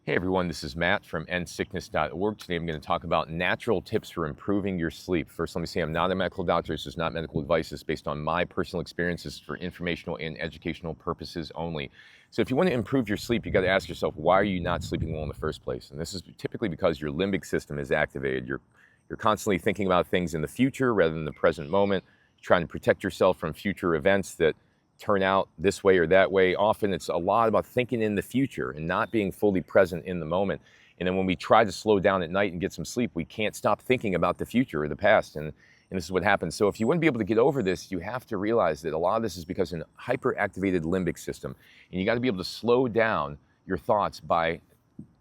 Hey everyone, this is Matt from endsickness.org. Today I'm going to talk about natural tips for improving your sleep. First, let me say I'm not a medical doctor. This is not medical advice. It's based on my personal experiences for informational and educational purposes only. So if you want to improve your sleep, you got to ask yourself, why are you not sleeping well in the first place? And this is typically because your limbic system is activated. You're constantly thinking about things in the future rather than the present moment, trying to protect yourself from future events that turn out this way or that way. Often it's a lot about thinking in the future and not being fully present in the moment. And then when we try to slow down at night and get some sleep, we can't stop thinking about the future or the past. And this is what happens. So if you want to be able to get over this, you have to realize that a lot of this is because of an hyperactivated limbic system. And you got to be able to slow down your thoughts by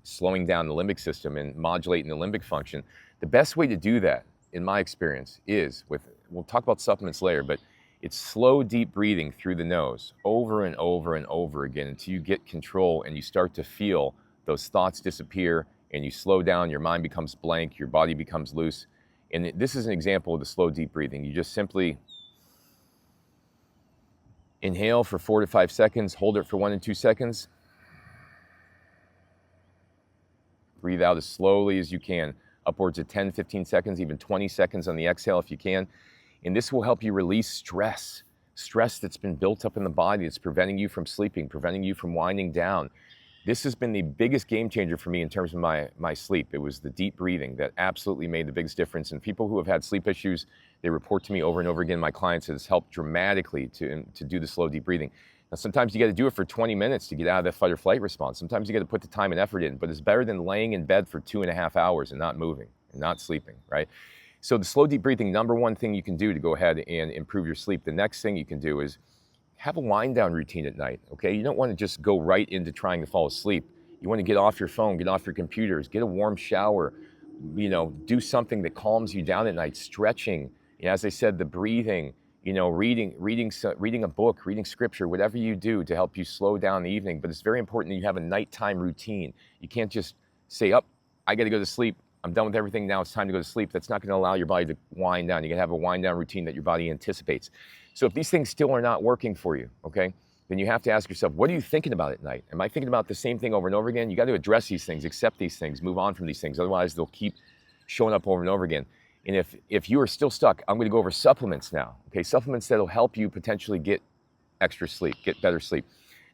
slowing down the limbic system and modulating the limbic function. The best way to do that, in my experience, is we'll talk about supplements later, but it's slow, deep breathing through the nose over and over and over again until you get control and you start to feel those thoughts disappear and you slow down, your mind becomes blank, your body becomes loose. And this is an example of the slow, deep breathing. You just simply inhale for 4 to 5 seconds, hold it for 1 and 2 seconds. Breathe out as slowly as you can, upwards of 10, 15 seconds, even 20 seconds on the exhale if you can. And this will help you release stress that's been built up in the body that's preventing you from sleeping, preventing you from winding down. This has been the biggest game changer for me in terms of my sleep. It was the deep breathing that absolutely made the biggest difference. And people who have had sleep issues, they report to me over and over again, my clients, it has helped dramatically to do the slow, deep breathing. Now, sometimes you got to do it for 20 minutes to get out of that fight or flight response. Sometimes you got to put the time and effort in, but it's better than laying in bed for 2.5 hours and not moving and not sleeping, right? So the slow, deep breathing, number one thing you can do to go ahead and improve your sleep. The next thing you can do is have a wind down routine at night, okay? You don't want to just go right into trying to fall asleep. You want to get off your phone, get off your computers, get a warm shower, do something that calms you down at night, stretching, as I said, the breathing, reading a book, reading scripture, whatever you do to help you slow down the evening. But it's very important that you have a nighttime routine. You can't just say, I got to go to sleep. I'm done with everything, now it's time to go to sleep. That's not going to allow your body to wind down. You got to have a wind down routine that your body anticipates. So if these things still are not working for you, okay, then you have to ask yourself, what are you thinking about at night? Am I thinking about the same thing over and over again? You got to address these things, accept these things, move on from these things. Otherwise, they'll keep showing up over and over again. And if you are still stuck, I'm going to go over supplements now, okay? Supplements that'll help you potentially get extra sleep, get better sleep.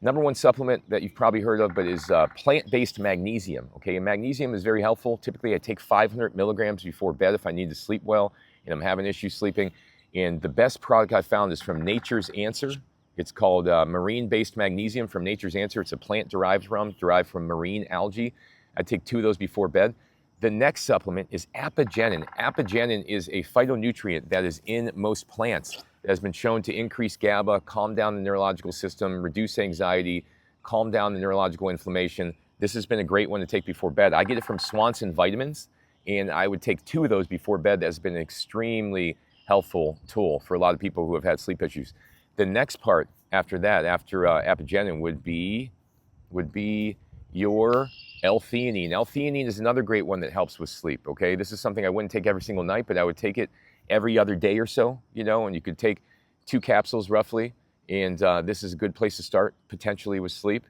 Number one supplement that you've probably heard of, but is plant-based magnesium, okay? And magnesium is very helpful. Typically, I take 500 milligrams before bed if I need to sleep well and I'm having issues sleeping. And the best product I've found is from Nature's Answer. It's called marine-based magnesium from Nature's Answer. It's a plant derived from marine algae. I take 2 of those before bed. The next supplement is Apigenin. Apigenin is a phytonutrient that is in most plants. It has been shown to increase GABA, calm down the neurological system, reduce anxiety, calm down the neurological inflammation. This has been a great one to take before bed. I get it from Swanson Vitamins, and I would take 2 of those before bed. That has been an extremely helpful tool for a lot of people who have had sleep issues. The next part after that, after Apigenin, would be your L-theanine. L-theanine is another great one that helps with sleep, okay? This is something I wouldn't take every single night, but I would take it every other day or so, and you could take 2 capsules roughly, and this is a good place to start potentially with sleep.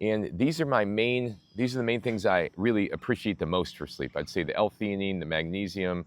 And these are the main things I really appreciate the most for sleep. I'd say the L-theanine, the magnesium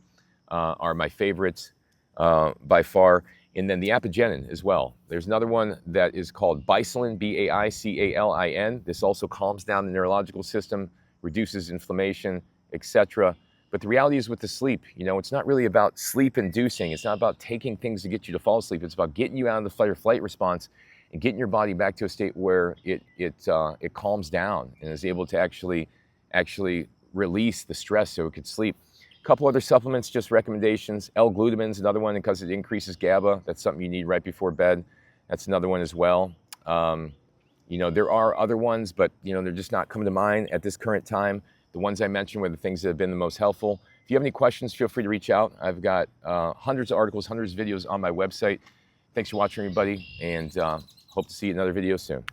are my favorites by far, and then the Apigenin as well. There's another one that is called Baicalin, B-A-I-C-A-L-I-N. This also calms down the neurological system, reduces inflammation, etc. But the reality is with the sleep, it's not really about sleep inducing. It's not about taking things to get you to fall asleep. It's about getting you out of the fight or flight response and getting your body back to a state where it calms down and is able to actually release the stress so it could sleep. A couple other supplements, just recommendations. L-Glutamine is another one because it increases GABA. That's something you need right before bed. That's another one as well. There are other ones, but they're just not coming to mind at this current time. The ones I mentioned were the things that have been the most helpful. If you have any questions, feel free to reach out. I've got hundreds of articles, hundreds of videos on my website. Thanks for watching, everybody, and hope to see you in another video soon.